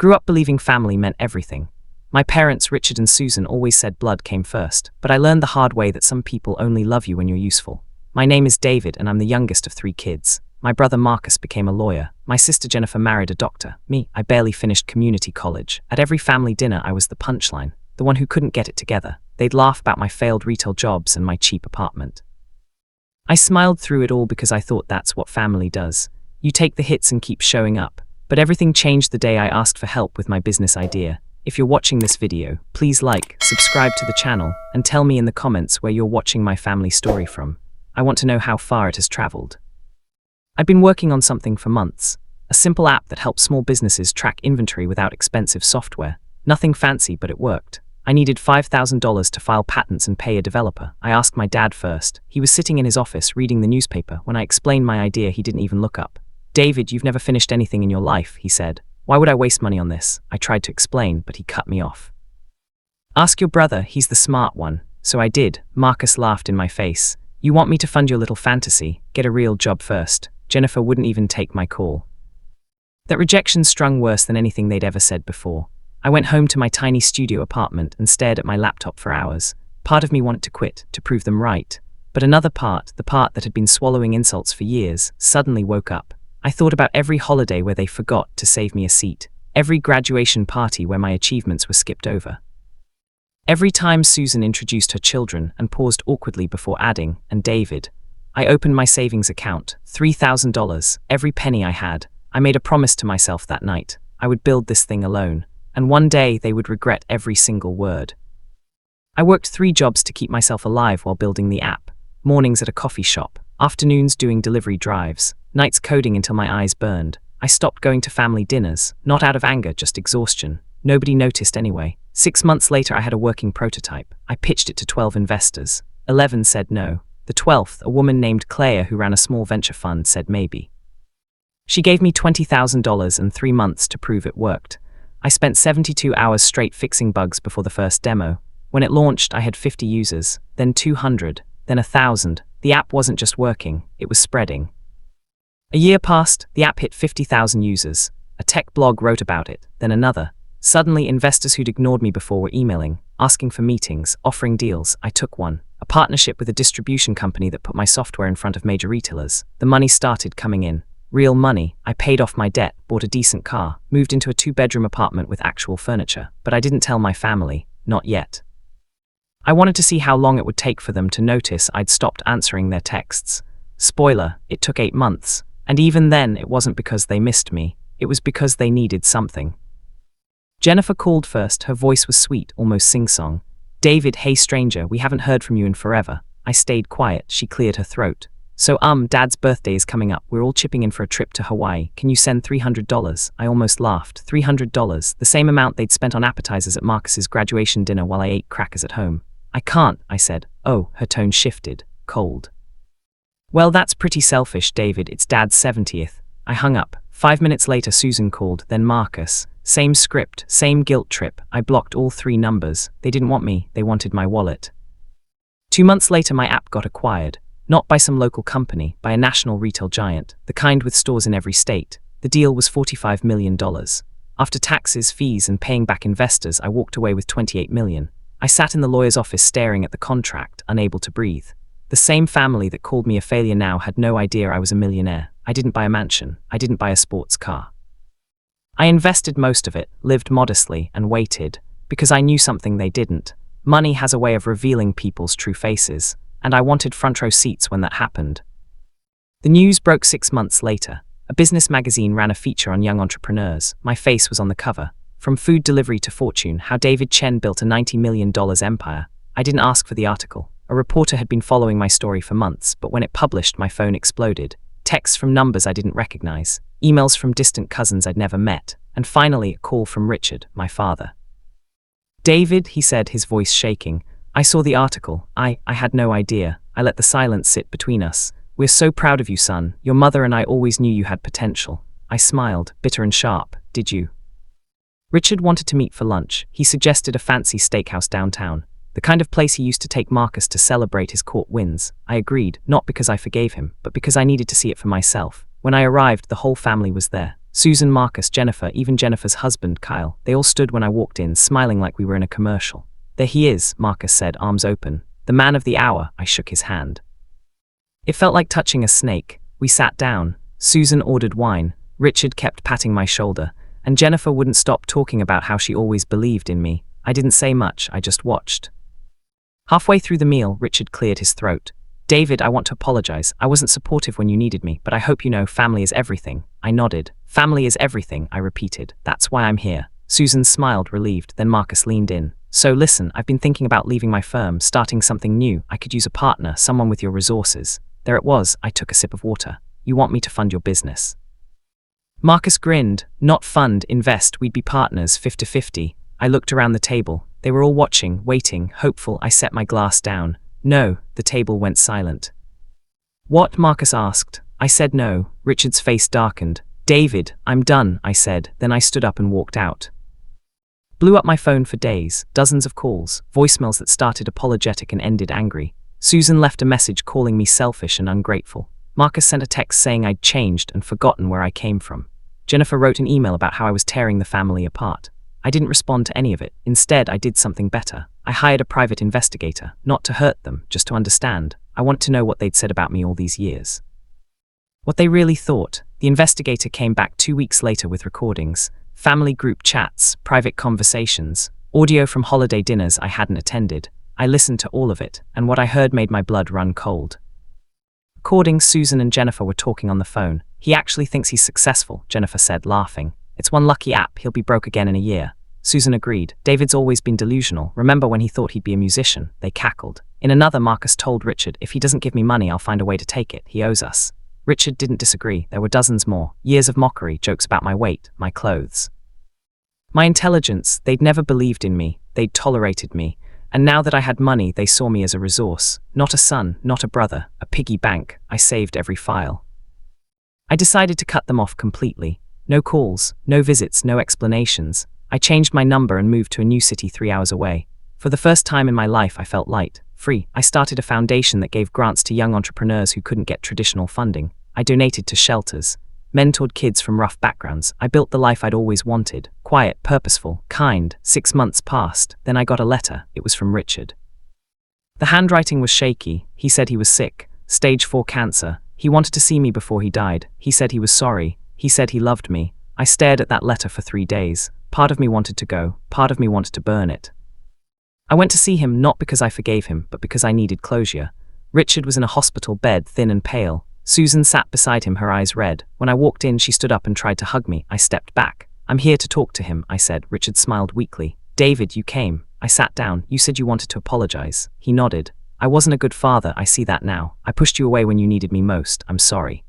grew up believing family meant everything. My parents, Richard and Susan, always said blood came first, but I learned the hard way that some people only love you when you're useful. My name is David and I'm the youngest of 3 kids. My brother Marcus became a lawyer. My sister Jennifer married a doctor. Me, I barely finished community college. At every family dinner I was the punchline, the one who couldn't get it together. They'd laugh about my failed retail jobs and my cheap apartment. I smiled through it all because I thought that's what family does. You take the hits and keep showing up. But everything changed the day I asked for help with my business idea. If you're watching this video, please like, subscribe to the channel, and tell me in the comments where you're watching my family story from. I want to know how far it has traveled. I'd been working on something for months. A simple app that helps small businesses track inventory without expensive software. Nothing fancy, but it worked. I needed $5,000 to file patents and pay a developer. I asked my dad first. He was sitting in his office reading the newspaper. When I explained my idea, he didn't even look up. "David, you've never finished anything in your life," he said. "Why would I waste money on this?" I tried to explain, but he cut me off. "Ask your brother, he's the smart one." So I did. Marcus laughed in my face. "You want me to fund your little fantasy? Get a real job first." Jennifer wouldn't even take my call. That rejection stung worse than anything they'd ever said before. I went home to my tiny studio apartment and stared at my laptop for hours. Part of me wanted to quit, to prove them right. But another part, the part that had been swallowing insults for years, suddenly woke up. I thought about every holiday where they forgot to save me a seat. Every graduation party where my achievements were skipped over. Every time Susan introduced her children and paused awkwardly before adding, "and David." I opened my savings account, $3,000, every penny I had. I made a promise to myself that night. I would build this thing alone. And one day they would regret every single word. I worked 3 jobs to keep myself alive while building the app. Mornings at a coffee shop, afternoons doing delivery drives, nights coding until my eyes burned. I stopped going to family dinners, not out of anger, just exhaustion. Nobody noticed anyway. 6 months later I had a working prototype. I pitched it to 12 investors. 11 said no. The 12th, a woman named Claire who ran a small venture fund, said maybe. She gave me $20,000 and 3 months to prove it worked. I spent 72 hours straight fixing bugs before the first demo. When it launched, I had 50 users, then 200, then 1,000. The app wasn't just working, it was spreading. A year passed, the app hit 50,000 users. A tech blog wrote about it, then another. Suddenly, investors who'd ignored me before were emailing, asking for meetings, offering deals. I took one. A partnership with a distribution company that put my software in front of major retailers. The money started coming in. Real money. I paid off my debt, bought a decent car, moved into a 2-bedroom apartment with actual furniture. But I didn't tell my family. Not yet. I wanted to see how long it would take for them to notice I'd stopped answering their texts. Spoiler, it took 8 months. And even then, it wasn't because they missed me. It was because they needed something. Jennifer called first. Her voice was sweet, almost sing-song. "David, hey stranger, we haven't heard from you in forever." I stayed quiet. She cleared her throat. "So, Dad's birthday is coming up. We're all chipping in for a trip to Hawaii. Can you send $300? I almost laughed. $300, the same amount they'd spent on appetizers at Marcus's graduation dinner while I ate crackers at home. "I can't," I said. "Oh," her tone shifted, cold. "Well, that's pretty selfish, David. It's Dad's 70th. I hung up. 5 minutes later, Susan called, then Marcus. Same script, same guilt trip. I blocked all 3 numbers. They didn't want me, they wanted my wallet. 2 months later, my app got acquired. Not by some local company, by a national retail giant, the kind with stores in every state. The deal was $45 million. After taxes, fees, and paying back investors, I walked away with $28 million. I sat in the lawyer's office staring at the contract, unable to breathe. The same family that called me a failure now had no idea I was a millionaire. I didn't buy a mansion. I didn't buy a sports car. I invested most of it, lived modestly, and waited, because I knew something they didn't. Money has a way of revealing people's true faces, and I wanted front row seats when that happened. The news broke 6 months later. A business magazine ran a feature on young entrepreneurs. My face was on the cover. From food delivery to fortune, how David Chen built a $90 million empire. I didn't ask for the article. A reporter had been following my story for months, but when it published, my phone exploded. Texts from numbers I didn't recognize, emails from distant cousins I'd never met, and finally a call from Richard, my father. "David," he said, his voice shaking, "I saw the article. I had no idea. I let the silence sit between us. We're so proud of you, son. Your mother and I always knew you had potential." I smiled, bitter and sharp. "Did you?" Richard wanted to meet for lunch. He suggested a fancy steakhouse downtown, the kind of place he used to take Marcus to celebrate his court wins. I agreed, not because I forgave him, but because I needed to see it for myself. When I arrived, the whole family was there. Susan, Marcus, Jennifer, even Jennifer's husband, Kyle, they all stood when I walked in, smiling like we were in a commercial. There he is, Marcus said, arms open. The man of the hour. I shook his hand. It felt like touching a snake. We sat down. Susan ordered wine. Richard kept patting my shoulder. And Jennifer wouldn't stop talking about how she always believed in me. I didn't say much, I just watched. Halfway through the meal, Richard cleared his throat. David, I want to apologize. I wasn't supportive when you needed me, but I hope you know family is everything. I nodded. Family is everything, I repeated. That's why I'm here. Susan smiled, relieved, then Marcus leaned in. So listen, I've been thinking about leaving my firm, starting something new. I could use a partner, someone with your resources. There it was. I took a sip of water. You want me to fund your business? Marcus grinned. Not fund, invest. We'd be partners, 50-50. I looked around the table. They were all watching, waiting, hopeful. I set my glass down. No, the table went silent. What? Marcus asked. I said no. Richard's face darkened. David, I'm done, I said. Then I stood up and walked out. Blew up my phone for days, dozens of calls, voicemails that started apologetic and ended angry. Susan left a message calling me selfish and ungrateful. Marcus sent a text saying I'd changed and forgotten where I came from. Jennifer wrote an email about how I was tearing the family apart. I didn't respond to any of it. Instead, I did something better. I hired a private investigator, not to hurt them, just to understand. I wanted to know what they'd said about me all these years. What they really thought. The investigator came back 2 weeks later with recordings, family group chats, private conversations, audio from holiday dinners I hadn't attended. I listened to all of it, and what I heard made my blood run cold. Recording, Susan and Jennifer were talking on the phone. He actually thinks he's successful, Jennifer said, laughing. It's one lucky app, he'll be broke again in a year. Susan agreed. David's always been delusional. Remember when he thought he'd be a musician? They cackled. In another, Marcus told Richard, if he doesn't give me money, I'll find a way to take it. He owes us. Richard didn't disagree. There were dozens more. Years of mockery, jokes about my weight, my clothes. My intelligence. They'd never believed in me. They'd tolerated me. And now that I had money, they saw me as a resource. Not a son, not a brother, a piggy bank. I saved every file. I decided to cut them off completely. No calls, no visits, no explanations. I changed my number and moved to a new city 3 hours away. For the first time in my life, I felt light, free. I started a foundation that gave grants to young entrepreneurs who couldn't get traditional funding. I donated to shelters, mentored kids from rough backgrounds. I built the life I'd always wanted. Quiet, purposeful, kind. 6 months passed. Then I got a letter. It was from Richard. The handwriting was shaky. He said he was sick, stage 4 cancer. He wanted to see me before he died. He said he was sorry. He said he loved me. I stared at that letter for 3 days. Part of me wanted to go. Part of me wanted to burn it. I went to see him not because I forgave him, but because I needed closure. Richard was in a hospital bed, thin and pale. Susan sat beside him, her eyes red. When I walked in, she stood up and tried to hug me. I stepped back. I'm here to talk to him, I said. Richard smiled weakly. David, you came. I sat down. You said you wanted to apologize. He nodded. I wasn't a good father, I see that now. I pushed you away when you needed me most. I'm sorry.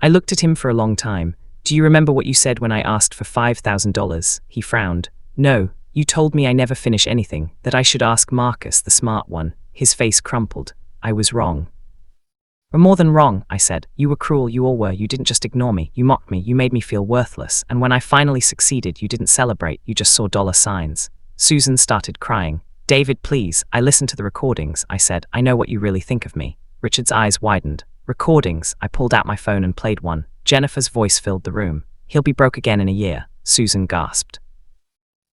I looked at him for a long time. Do you remember what you said when I asked for $5,000? He frowned. No, you told me I never finish anything, that I should ask Marcus, the smart one. His face crumpled. I was wrong. Or more than wrong, I said. You were cruel, you all were. You didn't just ignore me. You mocked me. You made me feel worthless. And when I finally succeeded, you didn't celebrate. You just saw dollar signs. Susan started crying. David, please. I listened to the recordings, I said. I know what you really think of me. Richard's eyes widened. Recordings. I pulled out my phone and played one. Jennifer's voice filled the room. He'll be broke again in a year. Susan gasped.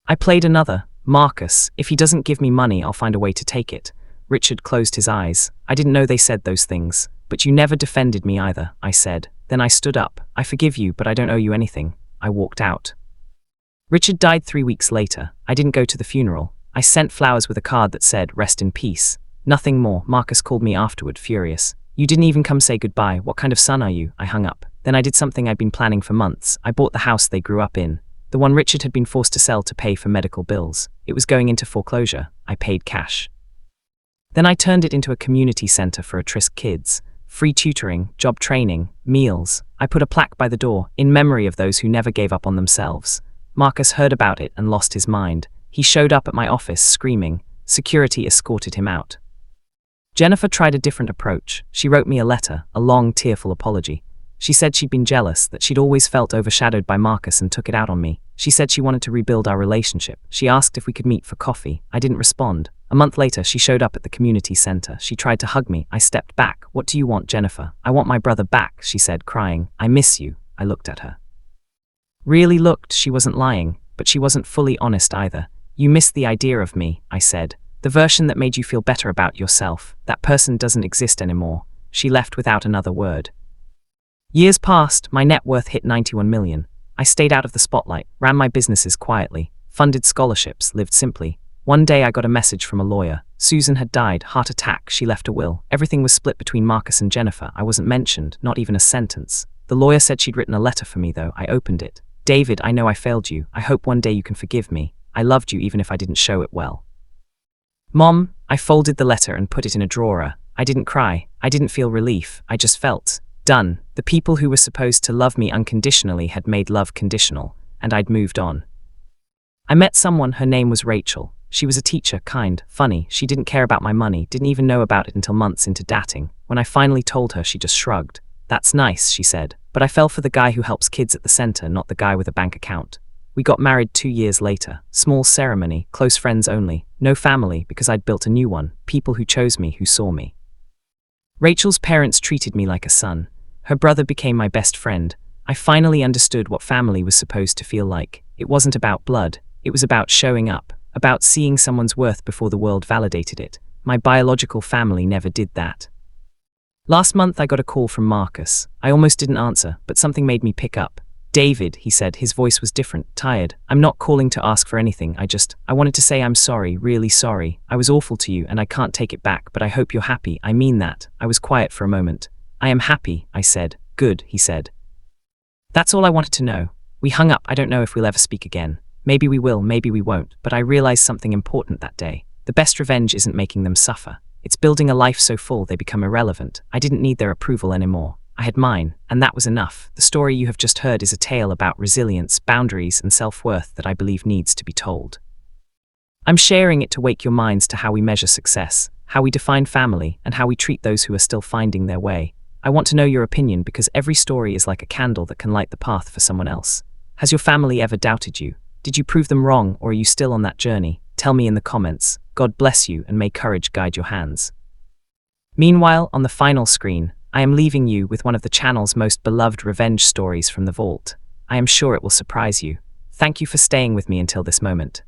I played another. Marcus, if he doesn't give me money, I'll find a way to take it. Richard closed his eyes. I didn't know they said those things. But you never defended me either, I said. Then I stood up. I forgive you, but I don't owe you anything. I walked out. Richard died 3 weeks later. I didn't go to the funeral. I sent flowers with a card that said, rest in peace. Nothing more. Marcus called me afterward, furious. You didn't even come say goodbye. What kind of son are you? I hung up. Then I did something I'd been planning for months. I bought the house they grew up in. The one Richard had been forced to sell to pay for medical bills. It was going into foreclosure. I paid cash. Then I turned it into a community center for at-risk kids. Free tutoring, job training, meals. I put a plaque by the door, in memory of those who never gave up on themselves. Marcus heard about it and lost his mind. He showed up at my office, screaming. Security escorted him out. Jennifer tried a different approach. She wrote me a letter, a long, tearful apology. She said she'd been jealous, that she'd always felt overshadowed by Marcus and took it out on me. She said she wanted to rebuild our relationship. She asked if we could meet for coffee. I didn't respond. A month later, she showed up at the community center. She tried to hug me. I stepped back. What do you want, Jennifer? I want my brother back, she said, crying. I miss you. I looked at her. Really looked, she wasn't lying, but she wasn't fully honest either. You missed the idea of me, I said. The version that made you feel better about yourself. That person doesn't exist anymore. She left without another word. Years passed, my net worth hit 91 million. I stayed out of the spotlight, ran my businesses quietly, funded scholarships, lived simply. One day I got a message from a lawyer. Susan had died, heart attack, she left a will. Everything was split between Marcus and Jennifer. I wasn't mentioned, not even a sentence. The lawyer said she'd written a letter for me though. I opened it. David, I know I failed you. I hope one day you can forgive me. I loved you even if I didn't show it well. Mom, I folded the letter and put it in a drawer. I didn't cry. I didn't feel relief. I just felt done. The people who were supposed to love me unconditionally had made love conditional, and I'd moved on. I met someone, her name was Rachel. She was a teacher, kind, funny. She didn't care about my money, didn't even know about it until months into dating. When I finally told her, she just shrugged. That's nice, she said, but I fell for the guy who helps kids at the center, not the guy with a bank account. We got married 2 years later. Small ceremony, close friends only. No family, because I'd built a new one. People who chose me, who saw me. Rachel's parents treated me like a son. Her brother became my best friend. I finally understood what family was supposed to feel like. It wasn't about blood. It was about showing up, about seeing someone's worth before the world validated it. My biological family never did that. Last month I got a call from Marcus. I almost didn't answer, but something made me pick up. David, he said, his voice was different, tired. I'm not calling to ask for anything, I wanted to say I'm sorry, really sorry. I was awful to you and I can't take it back, but I hope you're happy. I mean that. I was quiet for a moment. I am happy, I said. Good, he said. That's all I wanted to know. We hung up. I don't know if we'll ever speak again. Maybe we will, maybe we won't, but I realized something important that day. The best revenge isn't making them suffer. It's building a life so full they become irrelevant. I didn't need their approval anymore. I had mine, and that was enough. The story you have just heard is a tale about resilience, boundaries, and self-worth that I believe needs to be told. I'm sharing it to wake your minds to how we measure success, how we define family, and how we treat those who are still finding their way. I want to know your opinion because every story is like a candle that can light the path for someone else. Has your family ever doubted you? Did you prove them wrong, or are you still on that journey? Tell me in the comments. God bless you and may courage guide your hands. Meanwhile, on the final screen, I am leaving you with one of the channel's most beloved revenge stories from the vault. I am sure it will surprise you. Thank you for staying with me until this moment.